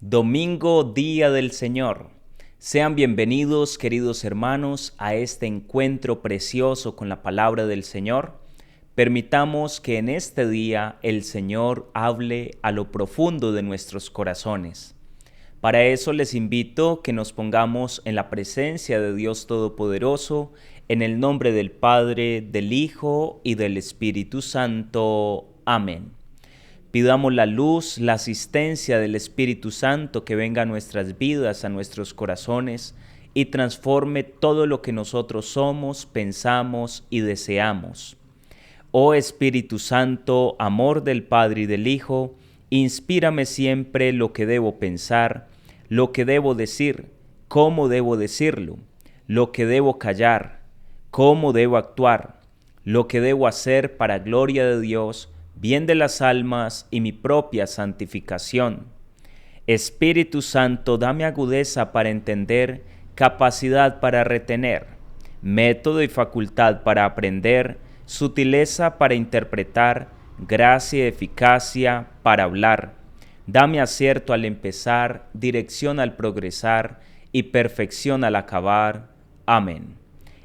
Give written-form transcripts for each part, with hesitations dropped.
Domingo, Día del Señor. Sean bienvenidos, queridos hermanos, a este encuentro precioso con la palabra del Señor. Permitamos que en este día el Señor hable a lo profundo de nuestros corazones. Para eso les invito que nos pongamos en la presencia de Dios Todopoderoso, en el nombre del Padre, del Hijo y del Espíritu Santo. Amén. Pidamos la luz, la asistencia del Espíritu Santo que venga a nuestras vidas, a nuestros corazones y transforme todo lo que nosotros somos, pensamos y deseamos. Oh Espíritu Santo, amor del Padre y del Hijo, inspírame siempre lo que debo pensar, lo que debo decir, cómo debo decirlo, lo que debo callar, cómo debo actuar, lo que debo hacer para gloria de Dios, bien de las almas y mi propia santificación. Espíritu Santo, dame agudeza para entender, capacidad para retener, método y facultad para aprender, sutileza para interpretar, gracia y eficacia para hablar. Dame acierto al empezar, dirección al progresar y perfección al acabar. Amén.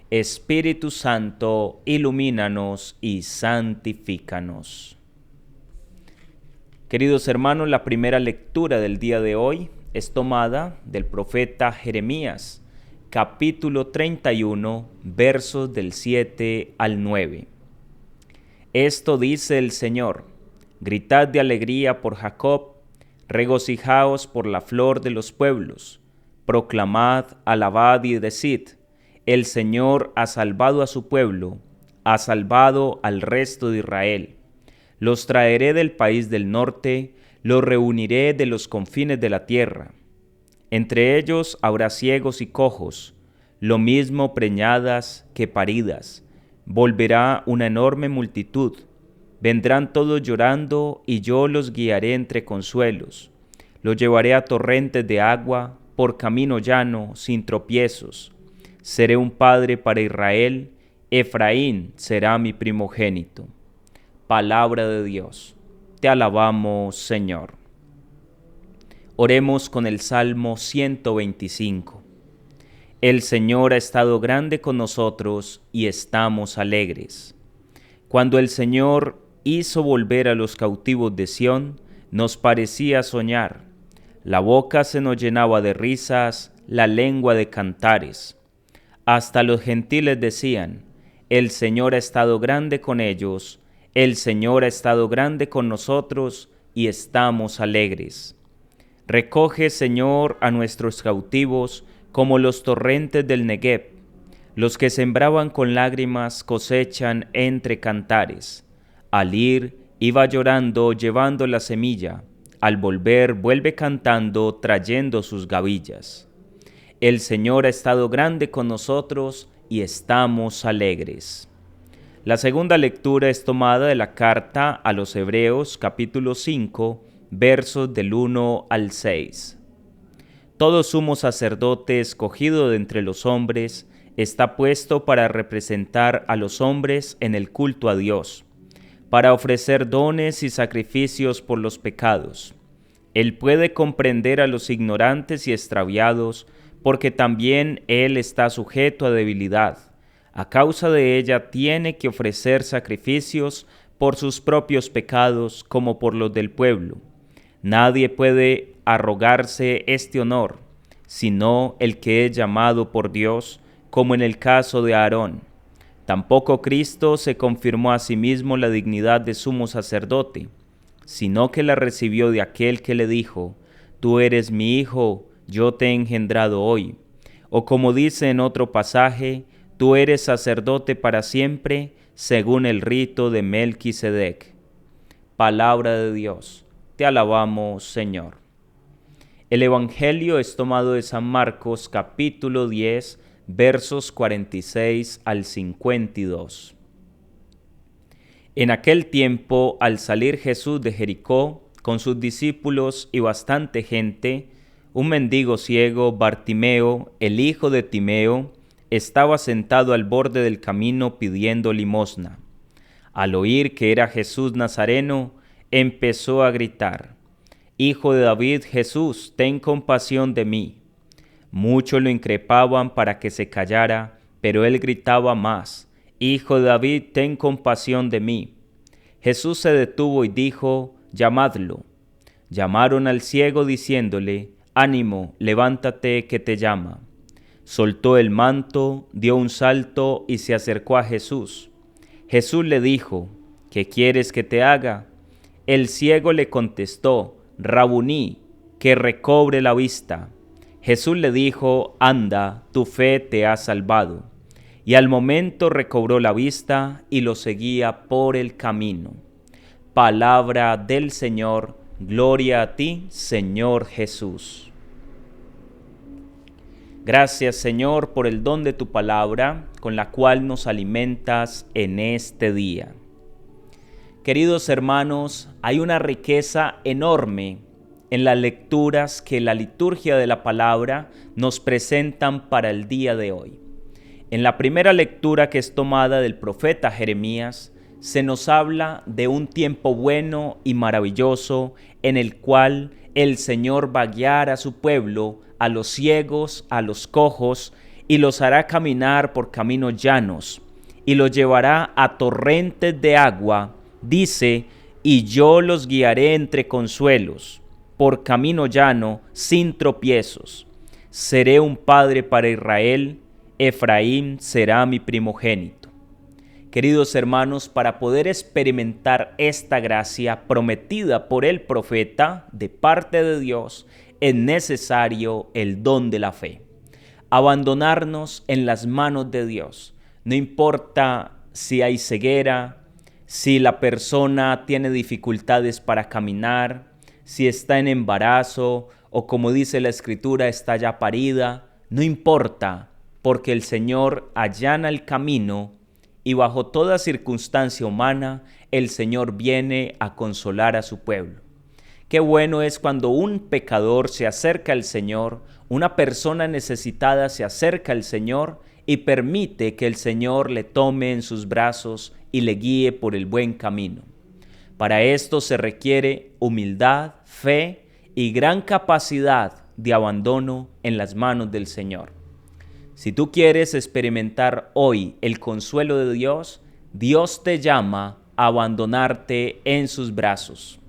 Espíritu Santo, ilumínanos y santifícanos. Queridos hermanos, la primera lectura del día de hoy es tomada del profeta Jeremías, capítulo 31, versos del 7 al 9. Esto dice el Señor: gritad de alegría por Jacob, regocijaos por la flor de los pueblos, proclamad, alabad y decid: el Señor ha salvado a su pueblo, ha salvado al resto de Israel. Los traeré del país del norte, los reuniré de los confines de la tierra. Entre ellos habrá ciegos y cojos, lo mismo preñadas que paridas. Volverá una enorme multitud. Vendrán todos llorando, y yo los guiaré entre consuelos. Los llevaré a torrentes de agua, por camino llano, sin tropiezos. Seré un padre para Israel, Efraín será mi primogénito. Palabra de Dios. Te alabamos, Señor. Oremos con el Salmo 125. El Señor ha estado grande con nosotros y estamos alegres. Cuando el Señor hizo volver a los cautivos de Sión, nos parecía soñar. La boca se nos llenaba de risas, la lengua de cantares. Hasta los gentiles decían: el Señor ha estado grande con ellos, el Señor ha estado grande con nosotros y estamos alegres. Recoge, Señor, a nuestros cautivos como los torrentes del Negueb. Los que sembraban con lágrimas cosechan entre cantares. Al ir, iba llorando llevando la semilla. Al volver, vuelve cantando trayendo sus gavillas. El Señor ha estado grande con nosotros y estamos alegres. La segunda lectura es tomada de la carta a los Hebreos, capítulo 5, versos del 1 al 6. Todo sumo sacerdote escogido de entre los hombres está puesto para representar a los hombres en el culto a Dios, para ofrecer dones y sacrificios por los pecados. Él puede comprender a los ignorantes y extraviados, porque también él está sujeto a debilidad. A causa de ella tiene que ofrecer sacrificios por sus propios pecados como por los del pueblo. Nadie puede arrogarse este honor, sino el que es llamado por Dios, como en el caso de Aarón. Tampoco Cristo se confirmó a sí mismo la dignidad de sumo sacerdote, sino que la recibió de aquel que le dijo: tú eres mi hijo, yo te he engendrado hoy. O como dice en otro pasaje: tú eres sacerdote para siempre, según el rito de Melquisedec. Palabra de Dios. Te alabamos, Señor. El Evangelio es tomado de San Marcos, capítulo 10, versos 46 al 52. En aquel tiempo, al salir Jesús de Jericó, con sus discípulos y bastante gente, un mendigo ciego, Bartimeo, el hijo de Timeo, estaba sentado al borde del camino pidiendo limosna. Al oír que era Jesús Nazareno, empezó a gritar: Hijo de David, Jesús, ten compasión de mí. Muchos lo increpaban para que se callara, pero él gritaba más: Hijo de David, ten compasión de mí. Jesús se detuvo y dijo: llamadlo. Llamaron al ciego diciéndole: ánimo, levántate, que te llama. Soltó el manto, dio un salto y se acercó a Jesús. Jesús le dijo: ¿qué quieres que te haga? El ciego le contestó: Rabuní, que recobre la vista. Jesús le dijo: anda, tu fe te ha salvado. Y al momento recobró la vista y lo seguía por el camino. Palabra del Señor, gloria a ti, Señor Jesús. Gracias, Señor, por el don de tu palabra, con la cual nos alimentas en este día. Queridos hermanos, hay una riqueza enorme en las lecturas que la liturgia de la palabra nos presentan para el día de hoy. En la primera lectura, que es tomada del profeta Jeremías, se nos habla de un tiempo bueno y maravilloso en el cual el Señor va a guiar a su pueblo, a los ciegos, a los cojos, y los hará caminar por caminos llanos, y los llevará a torrentes de agua. Dice: y yo los guiaré entre consuelos, por camino llano, sin tropiezos. Seré un padre para Israel, Efraín será mi primogénito. Queridos hermanos, para poder experimentar esta gracia prometida por el profeta de parte de Dios, es necesario el don de la fe. Abandonarnos en las manos de Dios. No importa si hay ceguera, si la persona tiene dificultades para caminar, si está en embarazo o, como dice la Escritura, está ya parida, no importa, porque el Señor allana el camino y bajo toda circunstancia humana el Señor viene a consolar a su pueblo. Qué bueno es cuando un pecador se acerca al Señor, una persona necesitada se acerca al Señor y permite que el Señor le tome en sus brazos y le guíe por el buen camino. Para esto se requiere humildad, fe y gran capacidad de abandono en las manos del Señor. Si tú quieres experimentar hoy el consuelo de Dios, Dios te llama a abandonarte en sus brazos,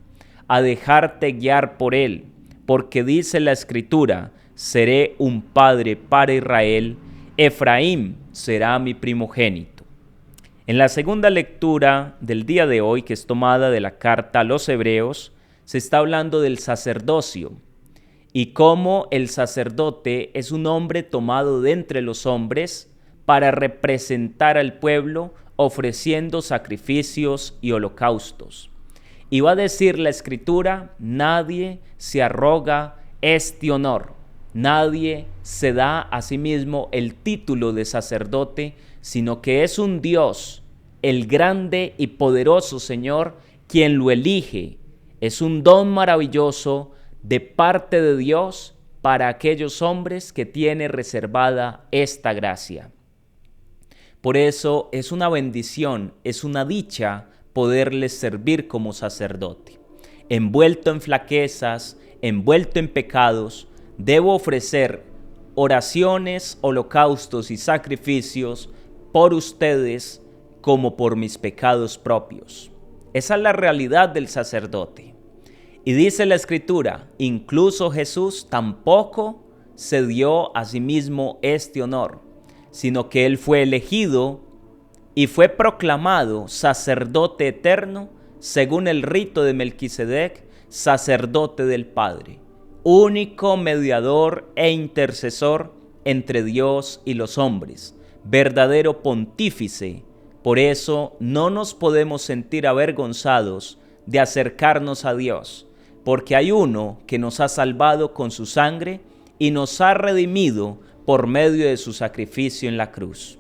a dejarte guiar por Él, porque dice la Escritura: seré un padre para Israel, Efraín será mi primogénito. En la segunda lectura del día de hoy, que es tomada de la carta a los Hebreos, se está hablando del sacerdocio y cómo el sacerdote es un hombre tomado de entre los hombres para representar al pueblo ofreciendo sacrificios y holocaustos. Y va a decir la Escritura: nadie se arroga este honor, nadie se da a sí mismo el título de sacerdote, sino que es un Dios, el grande y poderoso Señor, quien lo elige. Es un don maravilloso de parte de Dios para aquellos hombres que tiene reservada esta gracia. Por eso es una bendición, es una dicha poderles servir como sacerdote. Envuelto en flaquezas, envuelto en pecados, debo ofrecer oraciones, holocaustos y sacrificios por ustedes como por mis pecados propios. Esa es la realidad del sacerdote. Y dice la Escritura: incluso Jesús tampoco se dio a sí mismo este honor, sino que Él fue elegido y fue proclamado sacerdote eterno según el rito de Melquisedec, sacerdote del Padre, único mediador e intercesor entre Dios y los hombres, verdadero pontífice. Por eso no nos podemos sentir avergonzados de acercarnos a Dios, porque hay uno que nos ha salvado con su sangre y nos ha redimido por medio de su sacrificio en la cruz.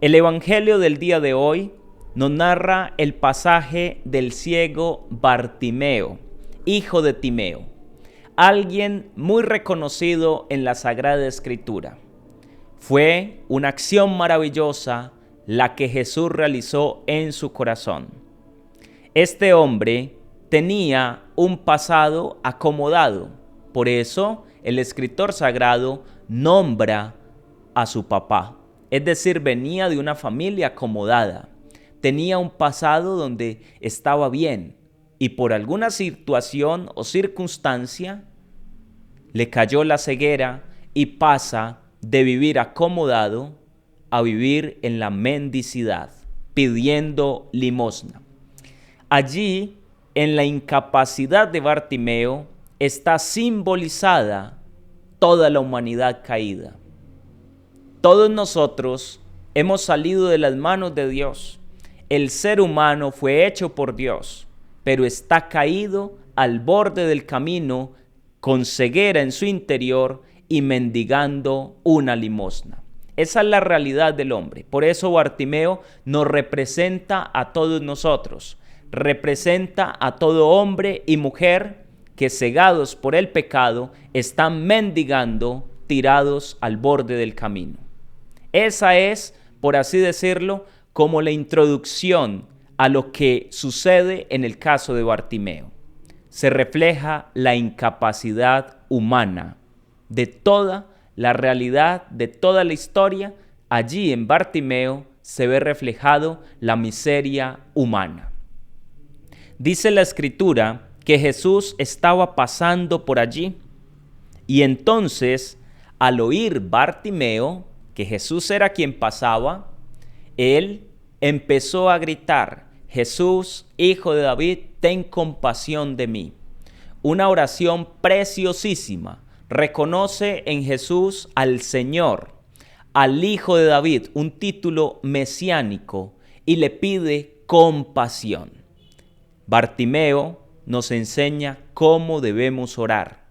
El Evangelio del día de hoy nos narra el pasaje del ciego Bartimeo, hijo de Timeo, alguien muy reconocido en la Sagrada Escritura. Fue una acción maravillosa la que Jesús realizó en su corazón. Este hombre tenía un pasado acomodado. Por eso el escritor sagrado nombra a su papá. Es decir, venía de una familia acomodada. Tenía un pasado donde estaba bien y por alguna situación o circunstancia le cayó la ceguera y pasa de vivir acomodado a vivir en la mendicidad, pidiendo limosna. Allí, en la incapacidad de Bartimeo, está simbolizada toda la humanidad caída. Todos nosotros hemos salido de las manos de Dios. El ser humano fue hecho por Dios, pero está caído al borde del camino, con ceguera en su interior y mendigando una limosna. Esa es la realidad del hombre. Por eso Bartimeo nos representa a todos nosotros. Representa a todo hombre y mujer que, cegados por el pecado, están mendigando, tirados al borde del camino. Esa es, por así decirlo, como la introducción a lo que sucede en el caso de Bartimeo. Se refleja la incapacidad humana de toda la realidad, de toda la historia. Allí en Bartimeo se ve reflejado la miseria humana. Dice la Escritura que Jesús estaba pasando por allí y entonces, al oír Bartimeo que Jesús era quien pasaba, él empezó a gritar: Jesús, Hijo de David, ten compasión de mí. Una oración preciosísima. Reconoce en Jesús al Señor, al Hijo de David, un título mesiánico, y le pide compasión. Bartimeo nos enseña cómo debemos orar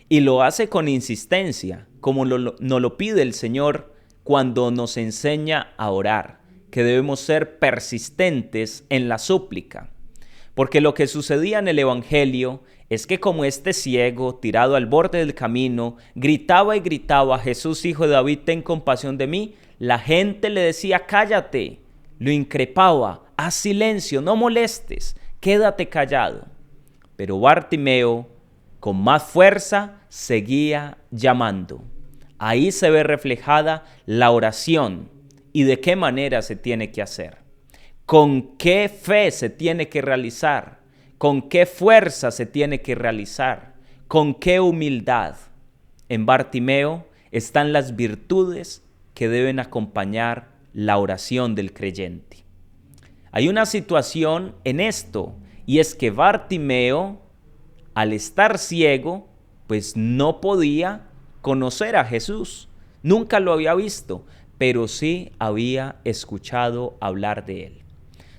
y lo hace con insistencia, como nos lo pide el Señor cuando nos enseña a orar, que debemos ser persistentes en la súplica. Porque lo que sucedía en el Evangelio es que, como este ciego tirado al borde del camino gritaba y gritaba: Jesús, Hijo de David, ten compasión de mí, la gente le decía: cállate, lo increpaba: haz silencio, no molestes, quédate callado. Pero Bartimeo, con más fuerza, seguía llamando. Ahí se ve reflejada la oración y de qué manera se tiene que hacer. Con qué fe se tiene que realizar, con qué fuerza se tiene que realizar, con qué humildad. En Bartimeo están las virtudes que deben acompañar la oración del creyente. Hay una situación en esto, y es que Bartimeo, al estar ciego, pues no podía conocer a Jesús. Nunca lo había visto, pero sí había escuchado hablar de él.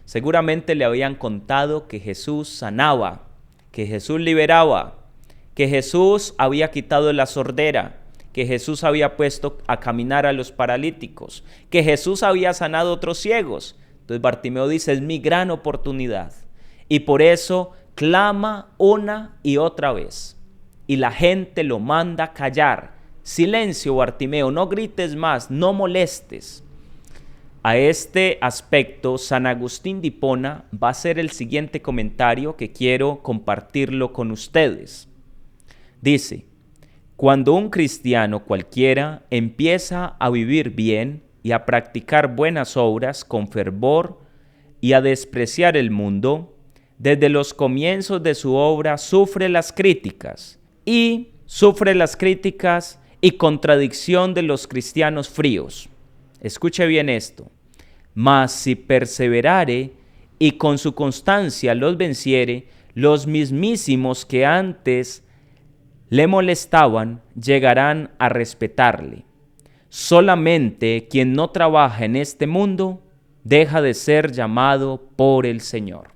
Seguramente le habían contado que Jesús sanaba, que Jesús liberaba, que Jesús había quitado la sordera, que Jesús había puesto a caminar a los paralíticos, que Jesús había sanado a otros ciegos. Entonces Bartimeo dice: es mi gran oportunidad. Y por eso clama una y otra vez. Y la gente lo manda a callar. Silencio, Bartimeo, no grites más, no molestes. A este aspecto, San Agustín de Hipona va a hacer el siguiente comentario que quiero compartirlo con ustedes. Dice: cuando un cristiano cualquiera empieza a vivir bien y a practicar buenas obras con fervor y a despreciar el mundo, desde los comienzos de su obra sufre las críticas y contradicción de los cristianos fríos. Escuche bien esto: mas si perseverare y con su constancia los venciere, los mismísimos que antes le molestaban llegarán a respetarle. Solamente quien no trabaja en este mundo deja de ser llamado por el Señor.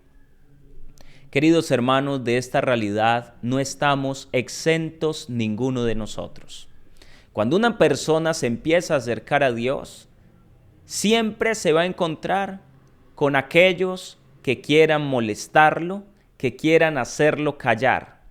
Queridos hermanos, de esta realidad no estamos exentos ninguno de nosotros. Cuando una persona se empieza a acercar a Dios, siempre se va a encontrar con aquellos que quieran molestarlo, que quieran hacerlo callar,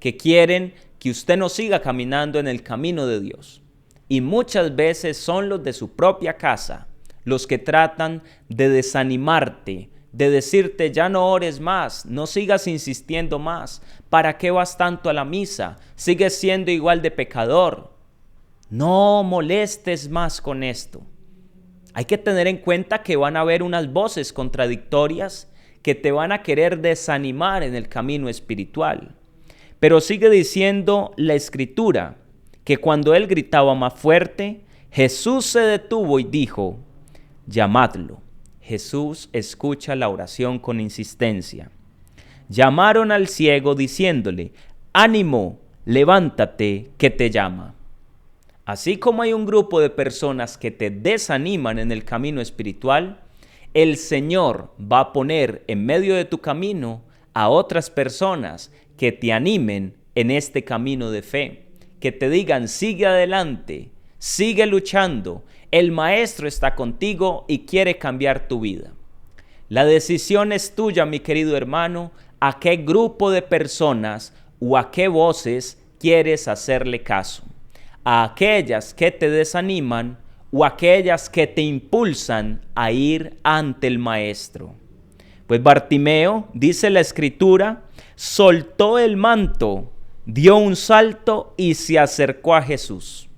que quieren que usted no siga caminando en el camino de Dios. Y muchas veces son los de su propia casa los que tratan de desanimarte de decirte ya no ores más, no sigas insistiendo más. ¿Para qué vas tanto a la misa? Sigues siendo igual de pecador. No molestes más con esto. Hay que tener en cuenta que van a haber unas voces contradictorias que te van a querer desanimar en el camino espiritual. Pero sigue diciendo la Escritura que cuando él gritaba más fuerte, Jesús se detuvo y dijo, llamadlo. Jesús escucha la oración con insistencia. Llamaron al ciego diciéndole, ánimo, levántate, que te llama. Así como hay un grupo de personas que te desaniman en el camino espiritual, el Señor va a poner en medio de tu camino a otras personas que te animen en este camino de fe, que te digan, sigue adelante, sigue luchando, el Maestro está contigo y quiere cambiar tu vida. La decisión es tuya, mi querido hermano, a qué grupo de personas o a qué voces quieres hacerle caso. A aquellas que te desaniman o aquellas que te impulsan a ir ante el Maestro. Pues Bartimeo, dice la Escritura, soltó el manto, dio un salto y se acercó a Jesús.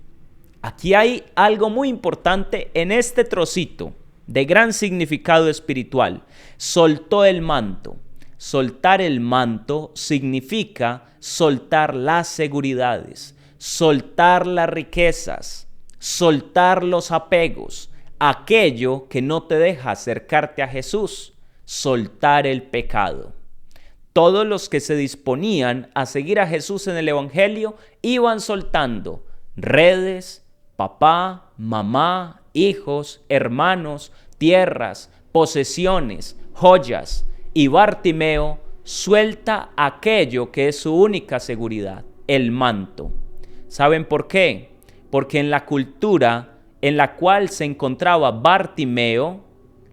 Aquí hay algo muy importante en este trocito de gran significado espiritual. Soltó el manto. Soltar el manto significa soltar las seguridades, soltar las riquezas, soltar los apegos, aquello que no te deja acercarte a Jesús, soltar el pecado. Todos los que se disponían a seguir a Jesús en el Evangelio iban soltando redes, papá, mamá, hijos, hermanos, tierras, posesiones, joyas. Y Bartimeo suelta aquello que es su única seguridad, el manto. ¿Saben por qué? Porque en la cultura en la cual se encontraba Bartimeo,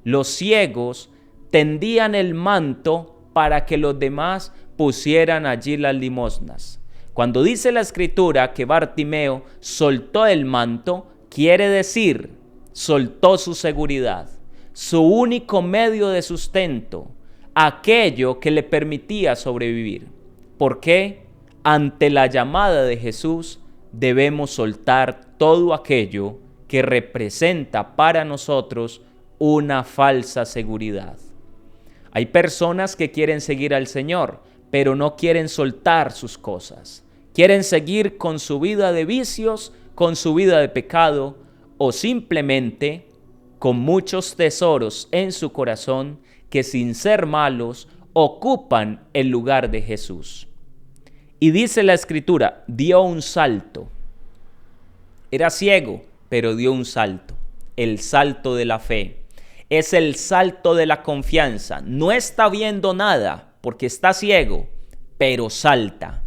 los ciegos tendían el manto para que los demás pusieran allí las limosnas. Cuando dice la Escritura que Bartimeo soltó el manto, quiere decir, soltó su seguridad, su único medio de sustento, aquello que le permitía sobrevivir. ¿Por qué? Ante la llamada de Jesús debemos soltar todo aquello que representa para nosotros una falsa seguridad. Hay personas que quieren seguir al Señor, pero no quieren soltar sus cosas. Quieren seguir con su vida de vicios, con su vida de pecado, o simplemente con muchos tesoros en su corazón que sin ser malos ocupan el lugar de Jesús. Y dice la Escritura, dio un salto. Era ciego, pero dio un salto. El salto de la fe. Es el salto de la confianza. No está viendo nada porque está ciego, pero salta.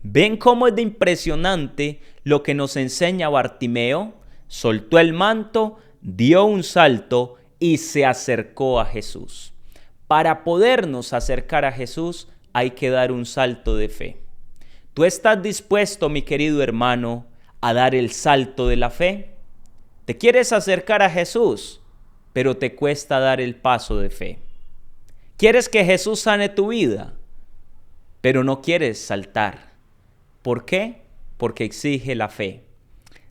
¿Ven cómo es de impresionante lo que nos enseña Bartimeo? Soltó el manto, dio un salto y se acercó a Jesús. Para podernos acercar a Jesús hay que dar un salto de fe. ¿Tú estás dispuesto, mi querido hermano, a dar el salto de la fe? ¿Te quieres acercar a Jesús, pero te cuesta dar el paso de fe? ¿Quieres que Jesús sane tu vida, pero no quieres saltar? ¿Por qué? Porque exige la fe.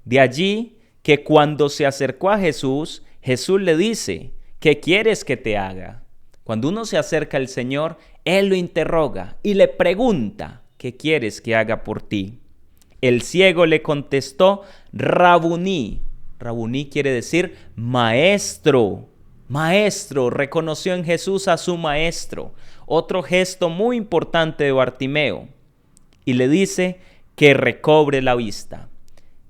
De allí que cuando se acercó a Jesús, Jesús le dice, ¿qué quieres que te haga? Cuando uno se acerca al Señor, Él lo interroga y le pregunta, ¿qué quieres que haga por ti? El ciego le contestó, Rabuní. Rabuní quiere decir maestro. Maestro, reconoció en Jesús a su maestro. Otro gesto muy importante de Bartimeo. Y le dice que recobre la vista.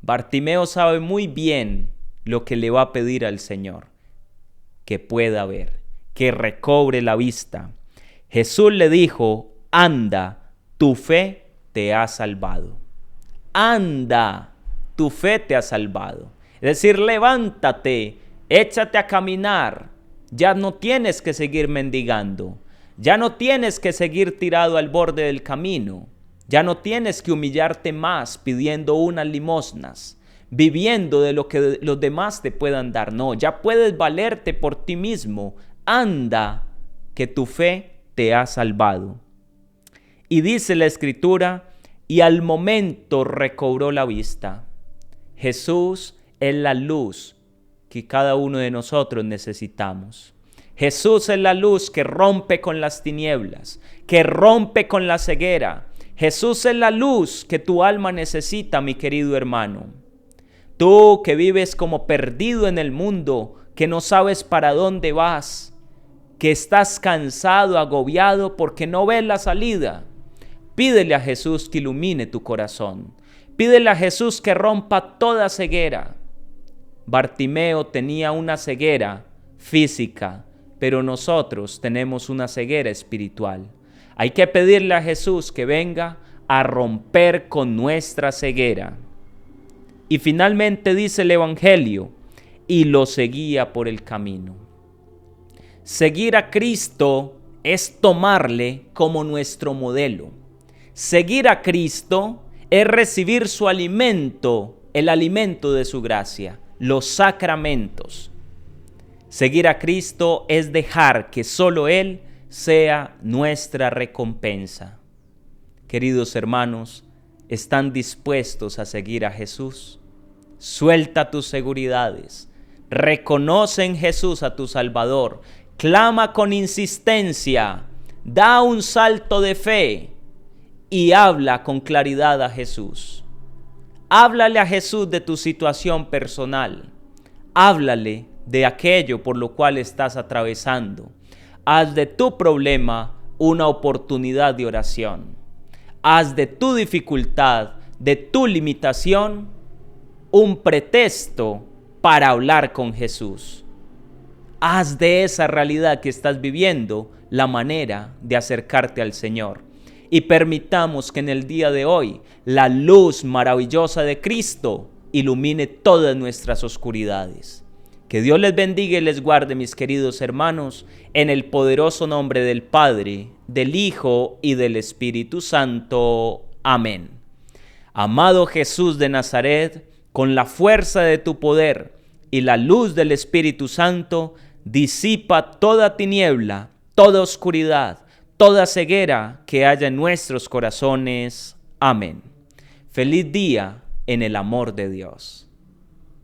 Bartimeo sabe muy bien lo que le va a pedir al Señor. Que pueda ver, que recobre la vista. Jesús le dijo, anda, tu fe te ha salvado. Anda, tu fe te ha salvado. Es decir, levántate, échate a caminar. Ya no tienes que seguir mendigando. Ya no tienes que seguir tirado al borde del camino. Ya no tienes que humillarte más pidiendo unas limosnas, viviendo de lo que los demás te puedan dar. No, ya puedes valerte por ti mismo. Anda, que tu fe te ha salvado. Y dice la Escritura, y al momento recobró la vista. Jesús es la luz que cada uno de nosotros necesitamos. Jesús es la luz que rompe con las tinieblas, que rompe con la ceguera. Jesús es la luz que tu alma necesita, mi querido hermano. Tú que vives como perdido en el mundo, que no sabes para dónde vas, que estás cansado, agobiado porque no ves la salida, pídele a Jesús que ilumine tu corazón. Pídele a Jesús que rompa toda ceguera. Bartimeo tenía una ceguera física, pero nosotros tenemos una ceguera espiritual. Hay que pedirle a Jesús que venga a romper con nuestra ceguera. Y finalmente dice el Evangelio, y lo seguía por el camino. Seguir a Cristo es tomarle como nuestro modelo. Seguir a Cristo es recibir su alimento, el alimento de su gracia, los sacramentos. Seguir a Cristo es dejar que solo Él sea nuestra recompensa. Queridos hermanos, ¿están dispuestos a seguir a Jesús? Suelta tus seguridades, reconoce en Jesús a tu Salvador, clama con insistencia, da un salto de fe y habla con claridad a Jesús. Háblale a Jesús de tu situación personal. Háblale de aquello por lo cual estás atravesando. Haz de tu problema una oportunidad de oración. Haz de tu dificultad, de tu limitación, un pretexto para hablar con Jesús. Haz de esa realidad que estás viviendo la manera de acercarte al Señor. Y permitamos que en el día de hoy la luz maravillosa de Cristo ilumine todas nuestras oscuridades. Que Dios les bendiga y les guarde, mis queridos hermanos, en el poderoso nombre del Padre, del Hijo y del Espíritu Santo. Amén. Amado Jesús de Nazaret, con la fuerza de tu poder y la luz del Espíritu Santo, disipa toda tiniebla, toda oscuridad, toda ceguera que haya en nuestros corazones. Amén. Feliz día en el amor de Dios.